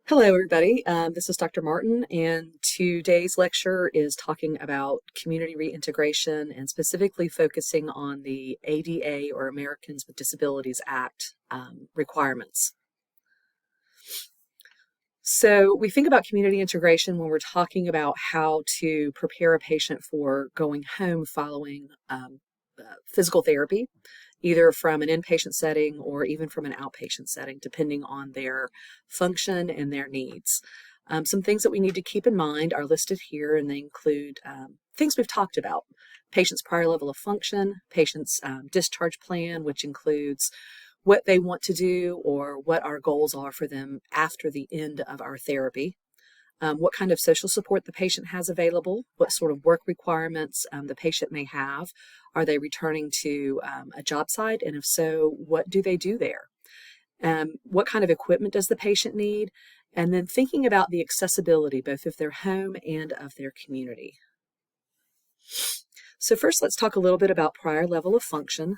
Hello, everybody. This is Dr. Martin, and today's lecture is talking about community reintegration and specifically focusing on the ADA, or Americans with Disabilities Act, requirements. So we think about community integration when we're talking about how to prepare a patient for going home following physical therapy, either from an inpatient setting or even from an outpatient setting, depending on their function and their needs. Some things that we need to keep in mind are listed here, and they include things we've talked about: patient's prior level of function, patient's discharge plan, which includes what they want to do or what our goals are for them after the end of our therapy. What kind of social support the patient has available, what sort of work requirements the patient may have. Are they returning to a job site? And if so, what do they do there? What kind of equipment does the patient need? And then thinking about the accessibility, both of their home and of their community. So first, let's talk a little bit about prior level of function.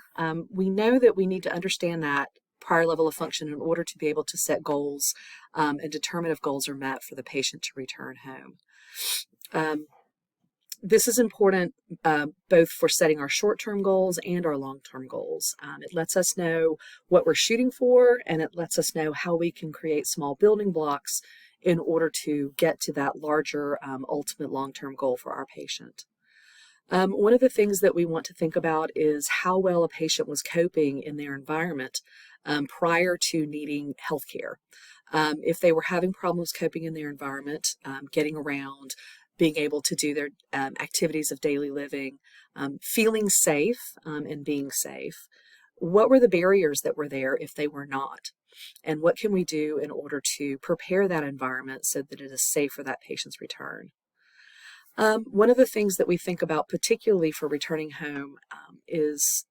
We know that we need to understand that prior level of function in order to be able to set goals and determine if goals are met for the patient to return home. This is important both for setting our short-term goals and our long-term goals. It lets us know what we're shooting for, and it lets us know how we can create small building blocks in order to get to that larger ultimate long-term goal for our patient. One of the things that we want to think about is how well a patient was coping in their environment prior to needing health care. If they were having problems coping in their environment, getting around, being able to do their activities of daily living, feeling safe and being safe, what were the barriers that were there if they were not? And what can we do in order to prepare that environment so that it is safe for that patient's return? One of the things that we think about, particularly for returning home, is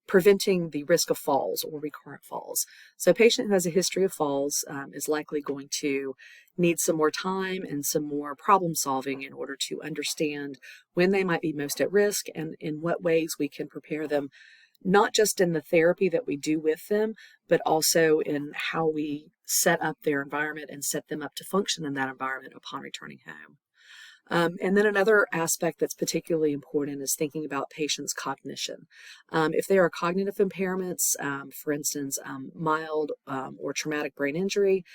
preventing the risk of falls or recurrent falls. So a patient who has a history of falls is likely going to need some more time and some more problem solving in order to understand when they might be most at risk and in what ways we can prepare them, not just in the therapy that we do with them, but also in how we set up their environment and set them up to function in that environment upon returning home. And then another aspect that's particularly important is thinking about patients' cognition. If there are cognitive impairments, for instance, mild or traumatic brain injury,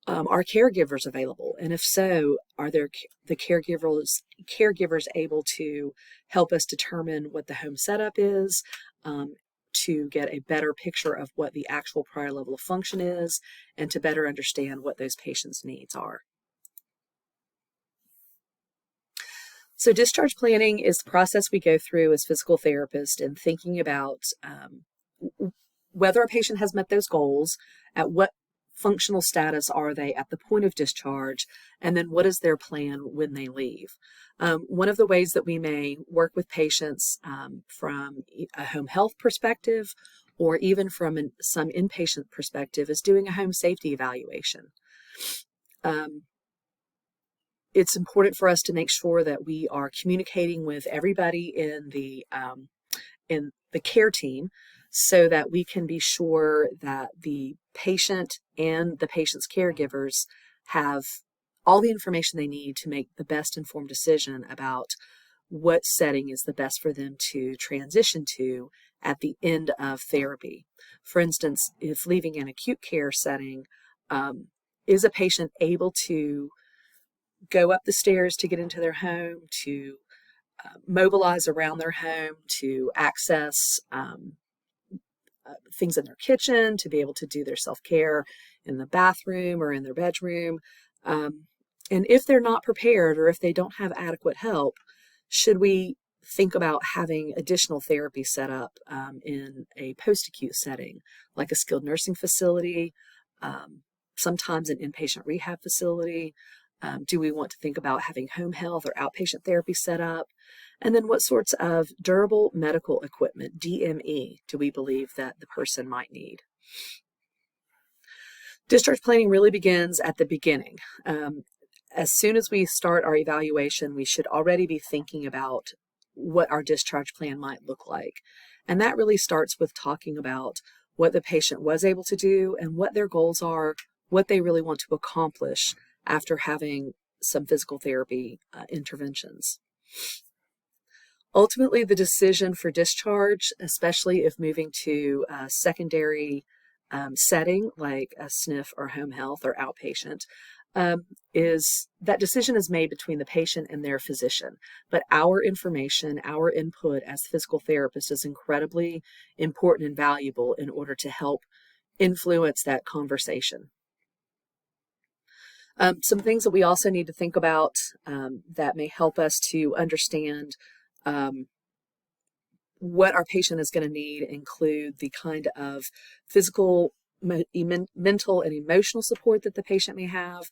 are caregivers available? And if so, are the caregivers able to help us determine what the home setup is, to get a better picture of what the actual prior level of function is, and to better understand what those patients' needs are? So discharge planning is the process we go through as physical therapists in thinking about whether a patient has met those goals, at what functional status are they at the point of discharge, and then what is their plan when they leave. One of the ways that we may work with patients from a home health perspective or even from some inpatient perspective is doing a home safety evaluation. It's important for us to make sure that we are communicating with everybody in the care team so that we can be sure that the patient and the patient's caregivers have all the information they need to make the best informed decision about what setting is the best for them to transition to at the end of therapy. For instance, if leaving an acute care setting, is a patient able to go up the stairs to get into their home, to mobilize around their home, to access things in their kitchen, to be able to do their self-care in the bathroom or in their bedroom. And if they're not prepared or if they don't have adequate help, should we think about having additional therapy set up in a post-acute setting, like a skilled nursing facility, sometimes an inpatient rehab facility? Do we want to think about having home health or outpatient therapy set up? And then what sorts of durable medical equipment, DME, do we believe that the person might need? Discharge planning really begins at the beginning. As soon as we start our evaluation, we should already be thinking about what our discharge plan might look like. And that really starts with talking about what the patient was able to do and what their goals are what they really want to accomplish after having some physical therapy interventions. Ultimately, the decision for discharge, especially if moving to a secondary setting like a SNF or home health or outpatient, is that decision is made between the patient and their physician. But our information, our input as physical therapists is incredibly important and valuable in order to help influence that conversation. Some things that we also need to think about that may help us to understand what our patient is going to need include the kind of physical, mental, and emotional support that the patient may have.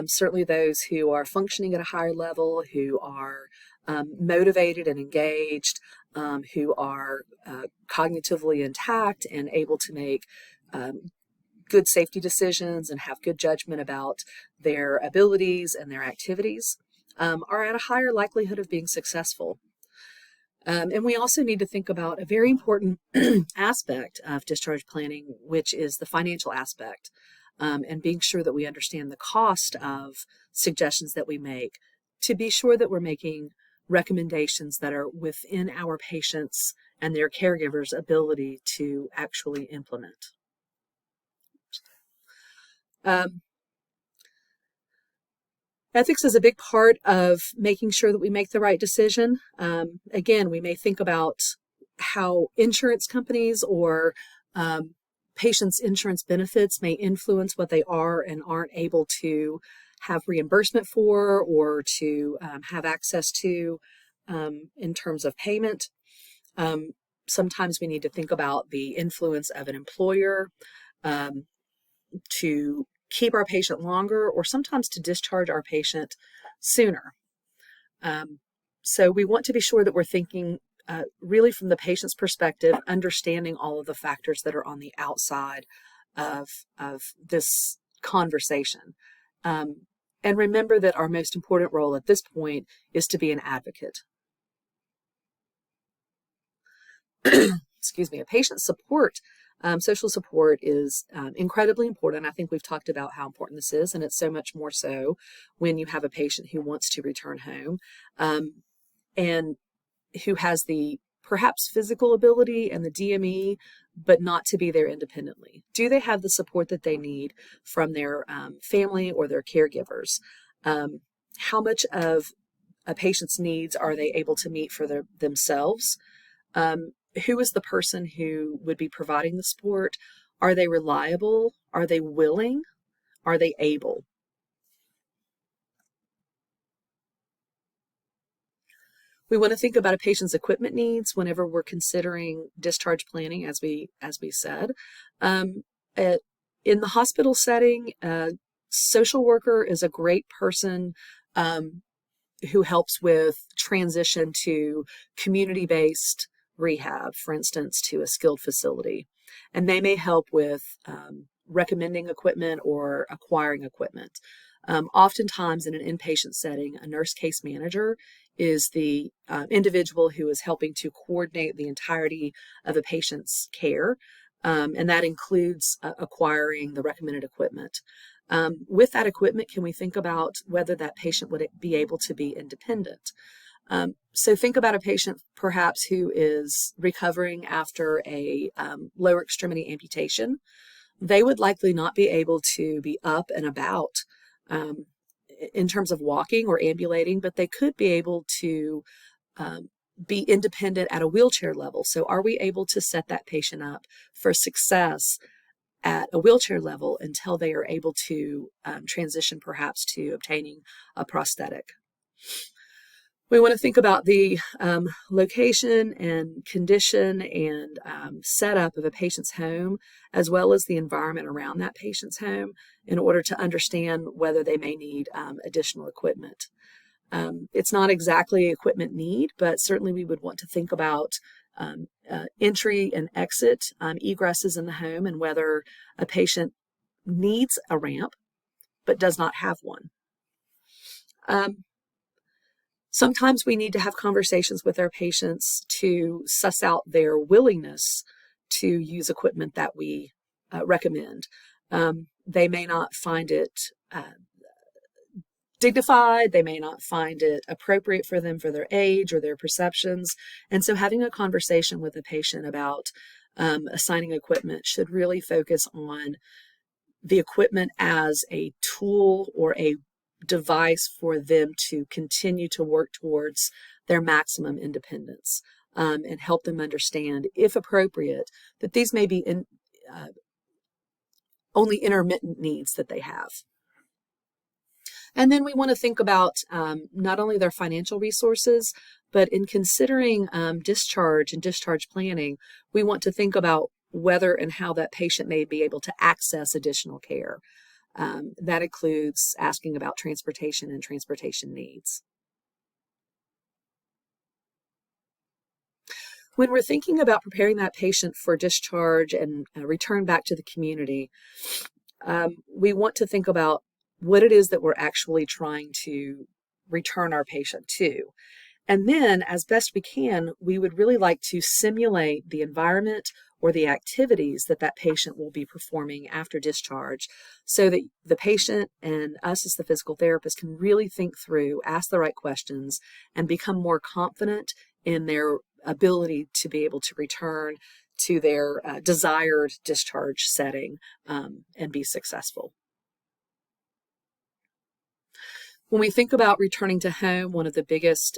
Certainly those who are functioning at a higher level, who are motivated and engaged, who are cognitively intact and able to make good safety decisions and have good judgment about their abilities and their activities, are at a higher likelihood of being successful. And we also need to think about a very important aspect of discharge planning, which is the financial aspect, and being sure that we understand the cost of suggestions that we make to be sure that we're making recommendations that are within our patients' and their caregivers' ability to actually implement. Ethics is a big part of making sure that we make the right decision. Again, we may think about how insurance companies or patients' insurance benefits may influence what they are and aren't able to have reimbursement for or to have access to in terms of payment. Sometimes we need to think about the influence of an employer to keep our patient longer or sometimes to discharge our patient sooner. So we want to be sure that we're thinking really from the patient's perspective, understanding all of the factors that are on the outside of this conversation. And remember that our most important role at this point is to be an advocate. Excuse me, a patient support. Social support is incredibly important. I think we've talked about how important this is, and it's so much more so when you have a patient who wants to return home and who has the perhaps physical ability and the DME, but not to be there independently. Do they have the support that they need from their family or their caregivers? How much of a patient's needs are they able to meet for themselves? Who is the person who would be providing the support? Are they reliable? Are they willing? Are they able? We want to think about a patient's equipment needs whenever we're considering discharge planning, as we said. In the hospital setting, a social worker is a great person who helps with transition to community-based rehab, for instance, to a skilled facility. And they may help with recommending equipment or acquiring equipment. Oftentimes in an inpatient setting, a nurse case manager is the individual who is helping to coordinate the entirety of a patient's care, and that includes acquiring the recommended equipment. With that equipment, can we think about whether that patient would be able to be independent? So think about a patient perhaps who is recovering after a lower extremity amputation. They would likely not be able to be up and about in terms of walking or ambulating, but they could be able to be independent at a wheelchair level. So are we able to set that patient up for success at a wheelchair level until they are able to transition perhaps to obtaining a prosthetic? We want to think about the location and condition and setup of a patient's home, as well as the environment around that patient's home, in order to understand whether they may need additional equipment. It's not exactly equipment need, but certainly we would want to think about entry and exit egresses in the home and whether a patient needs a ramp but does not have one. Sometimes we need to have conversations with our patients to suss out their willingness to use equipment that we recommend. They may not find it dignified, they may not find it appropriate for them for their age or their perceptions. And so having a conversation with the patient about assigning equipment should really focus on the equipment as a tool or a device for them to continue to work towards their maximum independence, and help them understand, if appropriate, that these may be only intermittent needs that they have. And then we want to think about not only their financial resources, but in considering discharge and discharge planning, we want to think about whether and how that patient may be able to access additional care. That includes asking about transportation and transportation needs. When we're thinking about preparing that patient for discharge and return back to the community, we want to think about what it is that we're actually trying to return our patient to. And then, as best we can, we would really like to simulate the environment or the activities that that patient will be performing after discharge, so that the patient and us as the physical therapist can really think through, ask the right questions, and become more confident in their ability to be able to return to their desired discharge setting and be successful. When we think about returning to home, one of the biggest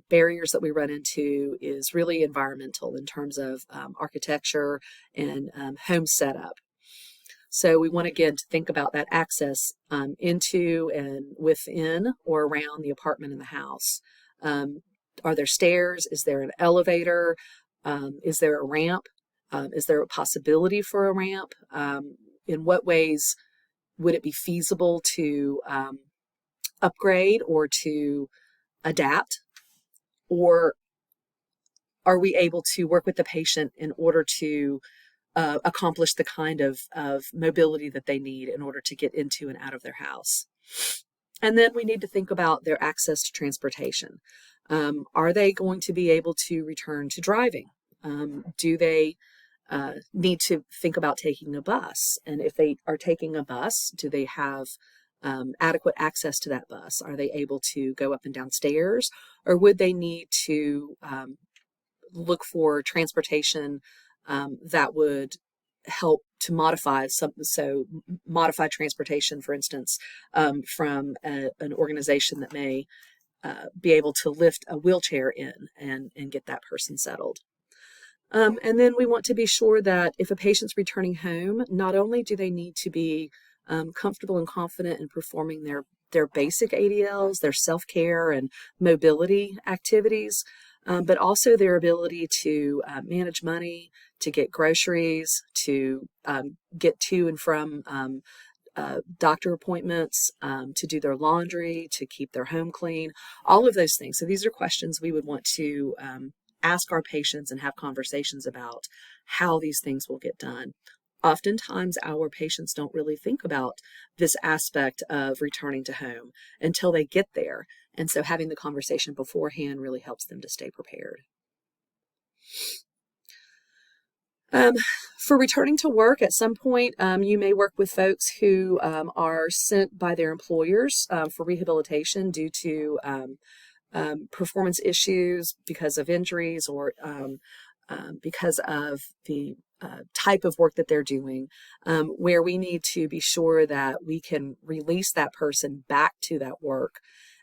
barriers that we run into is really environmental in terms of architecture and home setup. So we want, again, to think about that access into and within or around the apartment and the house. Are there stairs? Is there an elevator? Is there a ramp? Is there a possibility for a ramp? In what ways would it be feasible to upgrade or to adapt? Or are we able to work with the patient in order to accomplish the kind of mobility that they need in order to get into and out of their house? And then we need to think about their access to transportation. Are they going to be able to return to driving? Do they need to think about taking a bus? And if they are taking a bus, do they have adequate access to that bus? Are they able to go up and down stairs, or would they need to look for transportation that would help to modify modify transportation, for instance, from an organization that may be able to lift a wheelchair in and get that person settled. And then we want to be sure that if a patient's returning home, not only do they need to be comfortable and confident in performing their basic ADLs, their self-care and mobility activities, but also their ability to manage money, to get groceries, to get to and from doctor appointments, to do their laundry, to keep their home clean, all of those things. So these are questions we would want to ask our patients and have conversations about how these things will get done. Oftentimes, our patients don't really think about this aspect of returning to home until they get there. And so having the conversation beforehand really helps them to stay prepared. For returning to work, at some point, you may work with folks who are sent by their employers for rehabilitation due to performance issues because of injuries or because of the type of work that they're doing, where we need to be sure that we can release that person back to that work.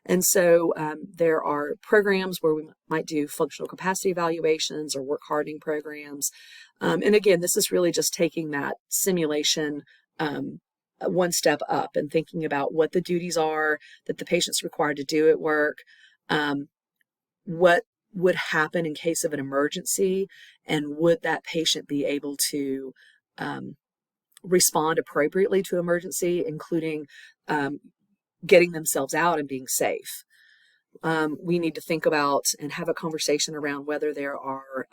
And so there are programs where we might do functional capacity evaluations or work hardening programs. And again, this is really just taking that simulation one step up and thinking about what the duties are that the patient's required to do at work, what would happen in case of an emergency, and would that patient be able to respond appropriately to emergency, including getting themselves out and being safe. We need to think about and have a conversation around whether there are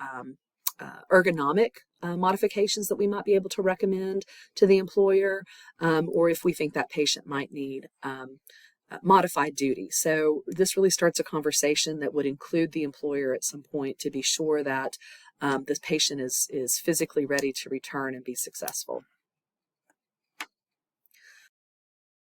ergonomic modifications that we might be able to recommend to the employer, or if we think that patient might need modified duty. So this really starts a conversation that would include the employer at some point to be sure that this patient is physically ready to return and be successful.